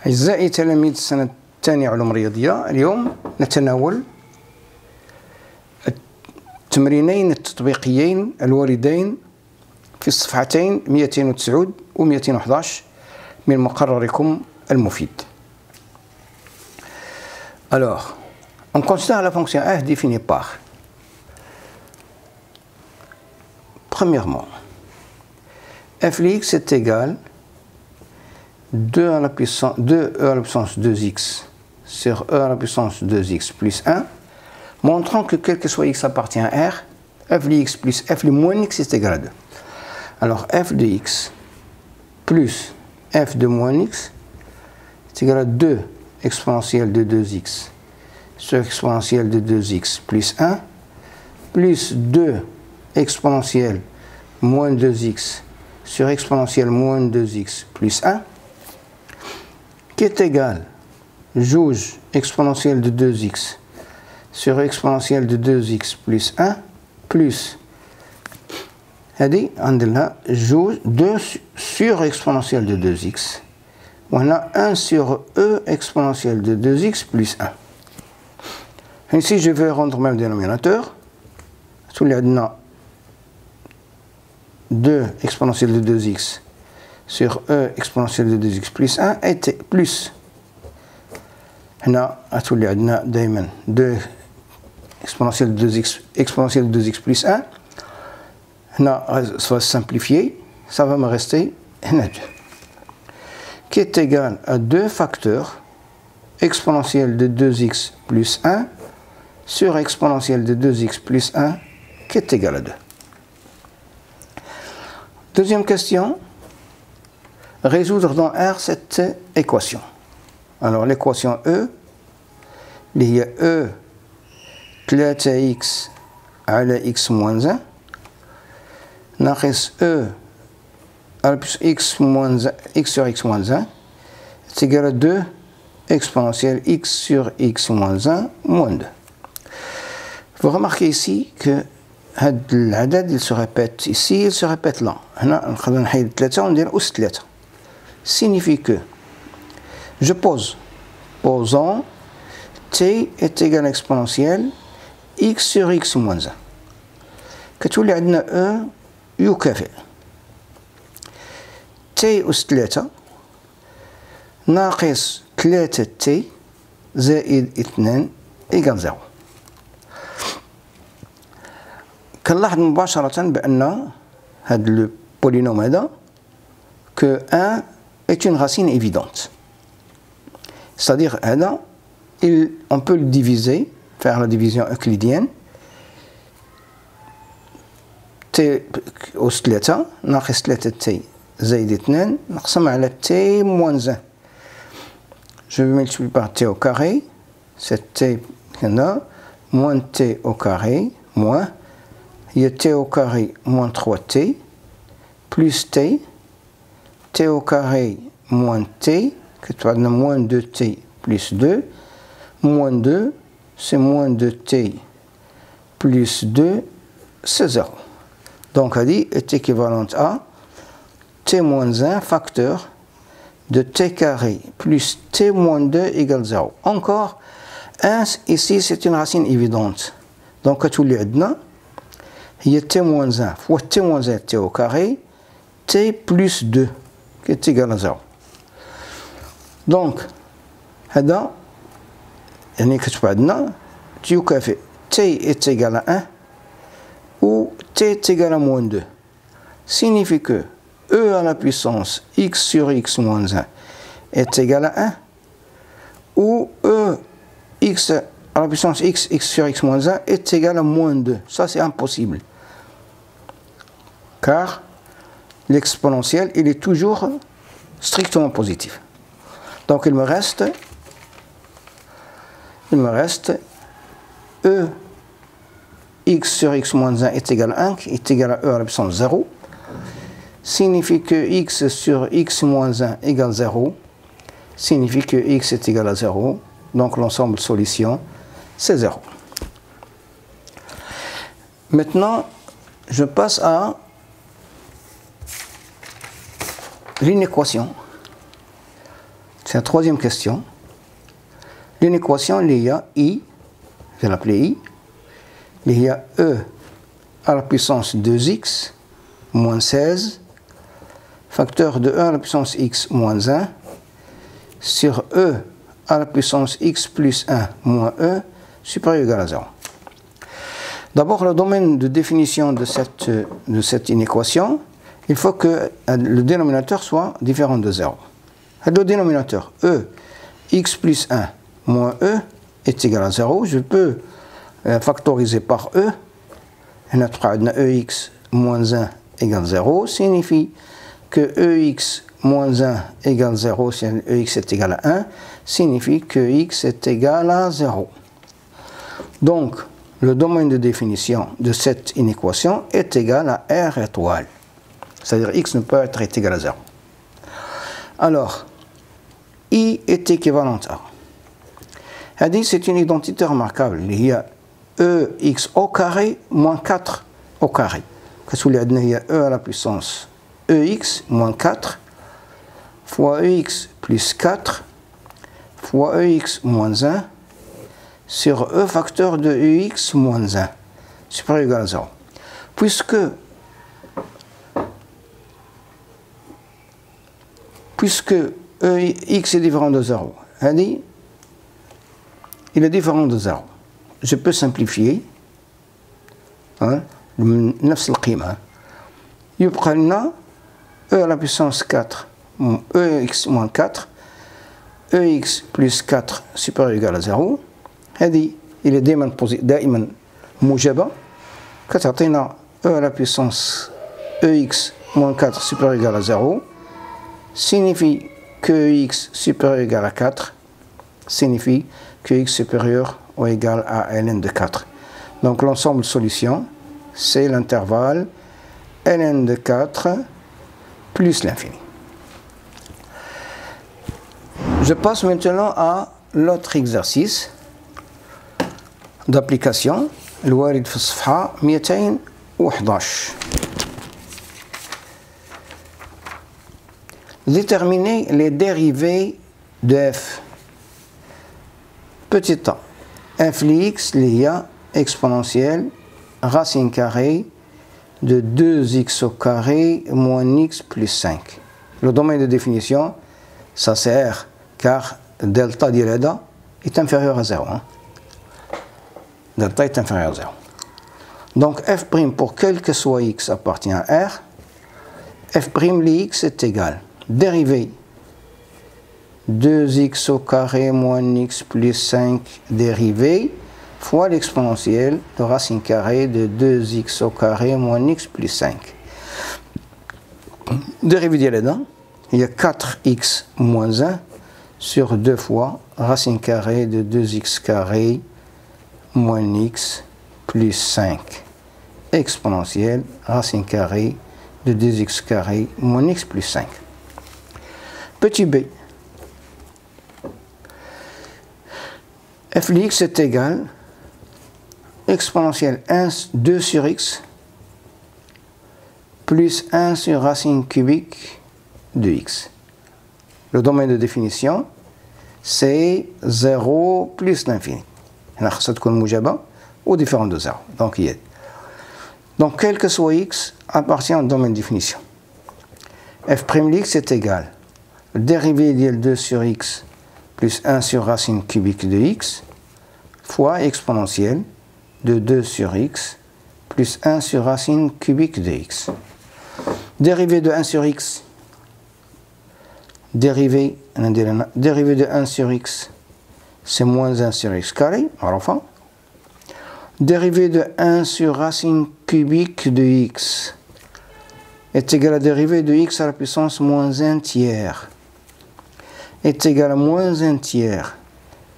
أعزائي تلاميذ السنة الثانية علوم رياضية، اليوم نتناول التمرينين التطبيقيين الواردين في الصفحتين 209 و 211 من مقرركم المفيد. Alors, on considère la fonction f définie par, premièrement, f de x est égal 2e à la puissance 2x sur e à la puissance 2x plus 1, montrant que quel que soit x appartient à R, f de x plus f de moins x est égal à 2. Alors f de x plus f de moins x est égal à 2 exponentielle de 2x sur exponentielle de 2x plus 1 plus 2 exponentielle moins 2x sur exponentielle moins 2x plus 1 qui est égal jauge exponentielle de 2x sur exponentielle de 2x plus 1 plus هذه عندنا جوج 2 sur exponentielle de 2x وهنا 1 sur e exponentielle de 2x plus 1. Ici je vais rendre même dénominateur. تولي عندنا 2 exponentielle de 2x sur e exponentielle de 2x plus 1 et plus هنا تولي عندنا دائما 2 exponentielle de 2x plus 1. Là, ça va se simplifier, ça va me rester 2 qui est égal à 2 facteurs exponentielle de 2x plus 1 sur exponentielle de 2x plus 1 qui est égal à 2. Deuxième question, résoudre dans R cette équation. Alors l'équation E, il y a E 3x على x moins 1 ناقص e à plus x sur x moins 1 est égal à 2 exponentielle x sur x moins 1 moins 2. Vous remarquez ici que l'adad il se répète ici, il se répète là. هنا نقدر نحيد 3 وندير أس 3. Signifie que je pose, posant t est égal à exponentielle x sur x moins 1 كتولي عندنا e يكافئ t أس 3 ناقص 3 t زائد 2 إيكال 0. كنلاحظ مباشرة بأن هذا لو بولينوم هذا que 1 est une racine évidente. C'est-à-dire هذا on peut le diviser, faire la division euclidienne. t أس 3 ناقص 3 t زائد 2 نقسم على t moins 1. Je vais multiplier par t au carré, c'est t هنا moins t au carré moins il y a t au carré moins 3t plus t au carré moins t que tu as moins 2t plus 2 moins 2 c'est moins 2t plus 2 c'est 0. Donc, elle est équivalente à t moins 1 facteur de t carré plus t moins 2 égale 0. Encore, 1 ici c'est une racine évidente. Donc, tout le monde, il y a t moins 1 fois t moins 1 t au carré, t plus 2 qui est égal à 0. Donc, هذا يعني كتب عندنا تيكافئ t est égal à 1 où t est égal à moins 2 signifie que e à la puissance x sur x moins 1 est égal à 1 ou e x à la puissance x sur x moins 1 est égal à moins 2. Ça c'est impossible car l'exponentiel il est toujours strictement positif. Donc il me reste e x sur x moins 1 est égal à 1, qui est égal à e à la puissance 0, signifie que x sur x moins 1 égale 0, signifie que x est égal à 0, donc l'ensemble solution c'est 0. Maintenant, je passe à l'inéquation. C'est la troisième question. Une équation, il y a I, je vais l'appeler I, il y a E à la puissance 2x moins 16, facteur de E à la puissance x moins 1, sur E à la puissance x plus 1 moins E, supérieur ou égal à 0. D'abord, le domaine de définition de cette inéquation, il faut que le dénominateur soit différent de 0. Le dénominateur E, x plus 1 moins E est égal à 0. Je peux factoriser par E. EX moins 1 égale 0 signifie que EX moins 1 égale 0 si EX est égal à 1 signifie que X est égal à 0. Donc, le domaine de définition de cette inéquation est égal à R étoile. C'est-à-dire X ne peut être égal à 0. Alors, I est équivalent à. C'est une identité remarquable. Il y a EX au carré moins 4 au carré. Il y a E à la puissance EX moins 4 fois EX plus 4 fois EX moins 1 sur E facteur de EX moins 1 supérieur ou égal à 0. Puisque EX est différent de 0, il est différent de 0. Je peux simplifier نفس القيمة يبقى لنا E à la puissance 4 EX moins 4 EX plus 4 supérieur ou égal à 0 هذه il est دائما موجبة كتعطينا E à la puissance EX moins 4 supérieur ou égal à 0 signifie que X supérieur ou égal à 4 signifie que X supérieur ou égal à ln de 4. Donc l'ensemble de solutions, c'est l'intervalle ln de 4 plus l'infini. Je passe maintenant à l'autre exercice d'application, الوارد في الصفحة 211. Déterminer les dérivés de f. Petit a, f de x, il y a exponentielle racine carrée de 2x au carré moins x plus 5. Le domaine de définition, ça c'est R, car delta d'Ireda est inférieur à 0. Delta est inférieur à 0. Donc f' pour quel que soit x appartient à R, f' de x est égal. Dérivée 2x au carré moins x plus 5 dérivée fois l'exponentielle de racine carrée de 2x au carré moins x plus 5. Dérivée d'Ireda, il y a 4x moins 1 sur 2 fois racine carrée de 2x carré moins x plus 5 exponentielle racine carrée de 2x carré moins x plus 5. Petit b, f de x est égal exponentielle 2 sur x plus 1 sur racine cubique de x. Le domaine de définition, c'est 0 plus l'infini. Il y a un ou différent de 0. Donc, quel que soit x appartient au domaine de définition. f' de x est égal dérivée de 2 sur x plus 1 sur racine cubique de x fois exponentielle de 2 sur x plus 1 sur racine cubique de x. Dérivée de 1 sur x, dérivée de 1 sur x, c'est moins 1 sur x carré, enfin. Dérivée de 1 sur racine cubique de x est égal à dérivée de x à la puissance moins 1 tiers est égal à moins 1 tiers.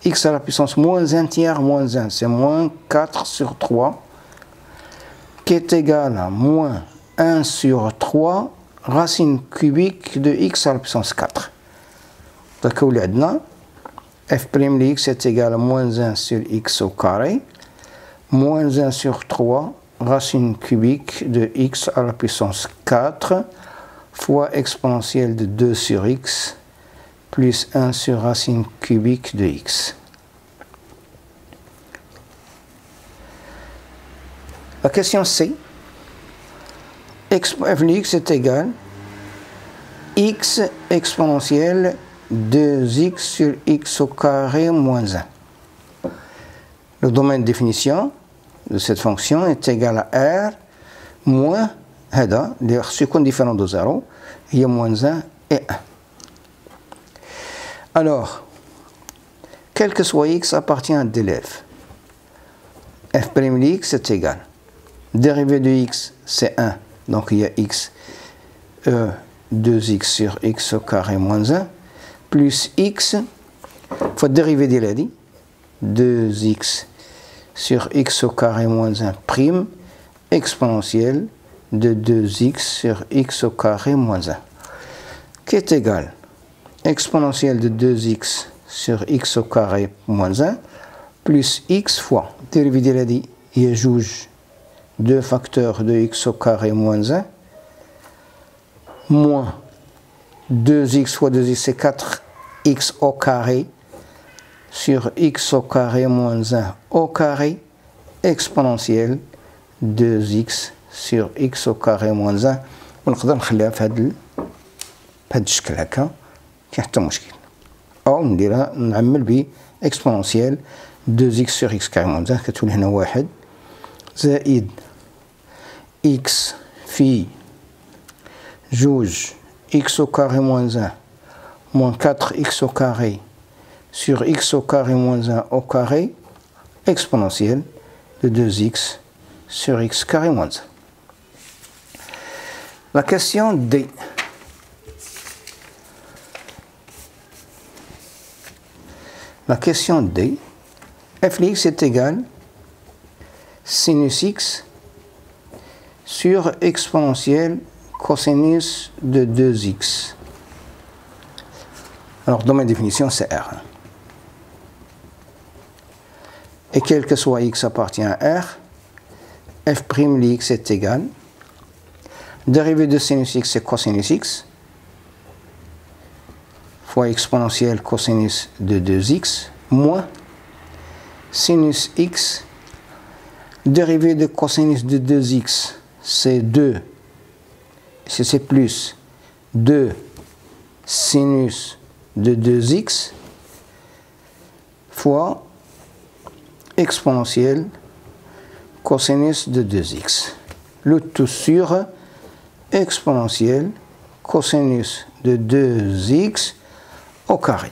X à la puissance moins 1 tiers moins 1, c'est moins 4 sur 3, qui est égal à moins 1 sur 3 racine cubique de x à la puissance 4. Donc, f' de x est égal à moins 1 sur x au carré, moins 1 sur 3 racine cubique de x à la puissance 4 fois exponentielle de 2 sur x plus 1 sur racine cubique de x. La question C, f de x est égal x exponentielle 2x sur x au carré moins 1. Le domaine de définition de cette fonction est égal à r moins هذا اللي خصو يكون différent de 0 هي moins 1 et 1. Alors, quel que soit x appartient à d'élève. f' de x est égal. Dérivée de x, c'est 1. Donc il y a x, 2x sur x au carré moins 1, plus x, il faut dériver de l'adi, 2x sur x au carré moins 1 prime, exponentielle de 2x sur x au carré moins 1, qui est égal exponentielle de 2x sur x au carré moins 1, plus x fois, dérivé de l'adi, il y a juge 2 facteurs de x au carré moins 1, moins 2x fois 2x, c'est 4x au carré, sur x au carré moins 1 au carré, exponentielle 2x sur x au carré moins 1. ونقدر نخليها في هذا الشكل هكا، كاين حتى مشكل. أو نديرها نعمل ب exponentielle 2x sur x carré moins 1 كتولي هنا 1 زائد x في جوج x au carré moins 1 moins 4x au carré sur x au carré moins 1 au carré exponentielle de 2x sur x carré moins 1. La question D. La question D, f de x est égal sinus x sur exponentielle cosinus de 2x. Alors, dans ma définition, c'est R. Et quel que soit x appartient à R, f' de x est égal. Dérivée de sinus x, c'est cosinus x, fois exponentielle cosinus de 2x, moins sinus x, dérivée de cosinus de 2x, c'est 2, c'est plus 2 sinus de 2x, fois exponentielle cosinus de 2x. Le tout sur exponentielle cosinus de 2x au carré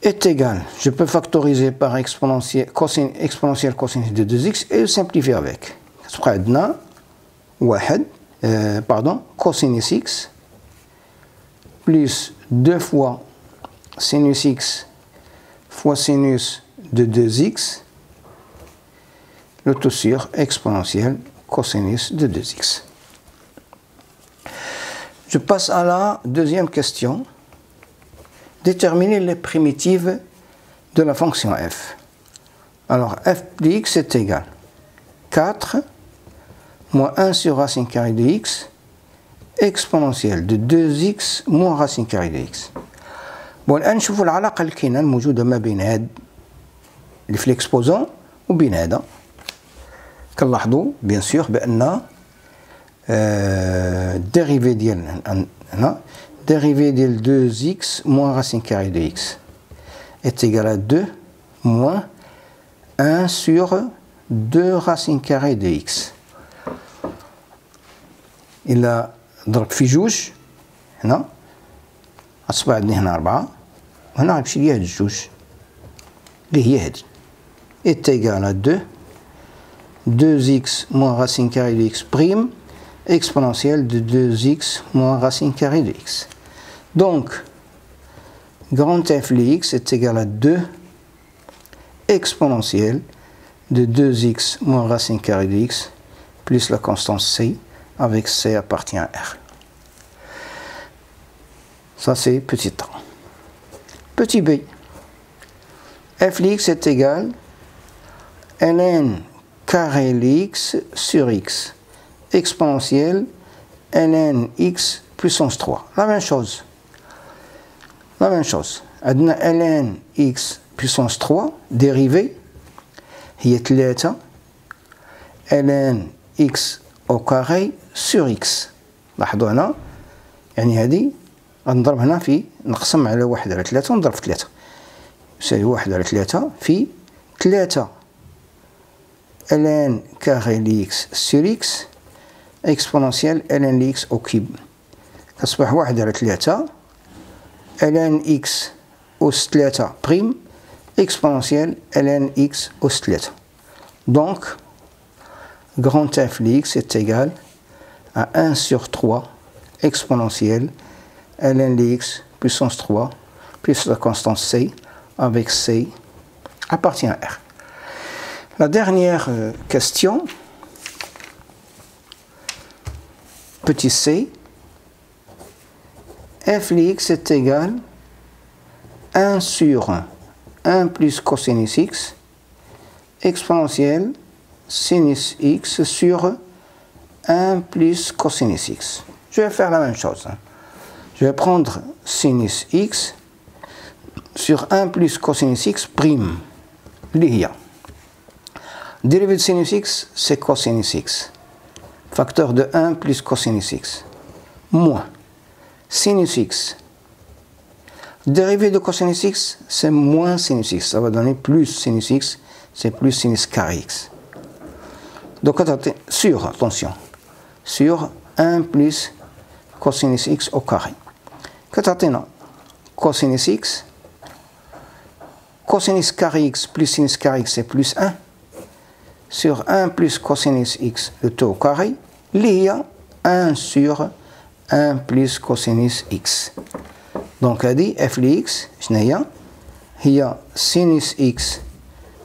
est égal, je peux factoriser par exponentielle cosinus de 2x et le simplifier avec. Cosinus x plus 2 fois sinus x fois sinus de 2x, le tout sur exponentielle cosinus de 2x. Je passe à la deuxième question. Déterminer les primitives de la fonction f. Alors, f de x est égal 4 moins 1 sur racine carrée de x exponentielle de 2x moins racine carrée de x. Bon, الآن نشوفوا العلاقة اللي كاينة الموجودة ما بين هاد اللي في l'exposant وبين هذا. كنلاحظوا بيان سور بأن dérivée ديال هنا dérivée de 2x moins racine carrée de x est égal à 2 moins 1 sur 2 racine carrée de x. إلا ضرب في جوج هنا أصبح عندنا هنا 4 وهنا غيمشي ليا هاد الجوج اللي هي هادي est égal à 2 2x moins racine carrée de x prime exponentielle de 2x moins racine carrée de x. Donc, grand f de x est égal à 2 exponentielle de 2x moins racine carrée de x plus la constante c, avec c appartient à r. Ça c'est petit a. Petit b, f de x est égal ln carré de x sur x exponentielle ln x puissance 3. La même chose. La même chose. عندنا ln x puissance 3 dérivée هي 3 ln x au carré sur x. لاحظوا هنا يعني هذه غنضرب هنا في نقسم على 1 على 3 ونضرب في 3 يساوي 1 على 3 في 3 ln carré لx sur x exponentielle ln lx au cube كتصبح 1 على 3 ln x أس 3 prime exponentielle ln x أس 3. Donc, grand f de x est égal à 1 sur 3 exponentielle ln de x puissance 3 plus la constante c avec c appartient à R. La dernière question, petit c, f de x est égal à 1 sur 1 plus cosinus x exponentielle sinus x sur 1 plus cosinus x. Je vais faire la même chose. Je vais prendre sinus x sur 1 plus cosinus x prime. L'IA. Dérivée de sinus x, c'est cosinus x. Facteur de 1 plus cosinus x. Moins sinus x. Dérivée de cosinus x, c'est moins sinus x. Ça va donner plus sinus x, c'est plus sinus carré x. Donc, attention, sur 1 plus cosinus x au carré. Maintenant, cosinus x, cosinus carré x plus sinus carré x, c'est plus 1. Sur 1 plus cosinus x, le taux au carré, il y a 1 sur 1 plus cosinus x. Donc, elle dit f de x, il y a sinus x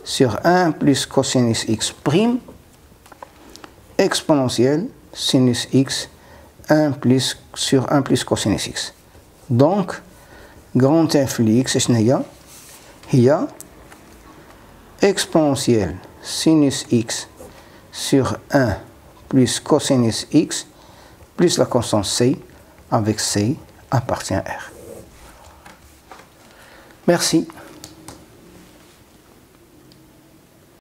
sur 1 plus cosinus x prime exponentielle sinus x 1 plus sur 1 plus cosinus x. Donc, grand f de x, il y a exponentielle sinus x sur 1 plus cosinus x plus la constante c avec c appartient à R. Merci.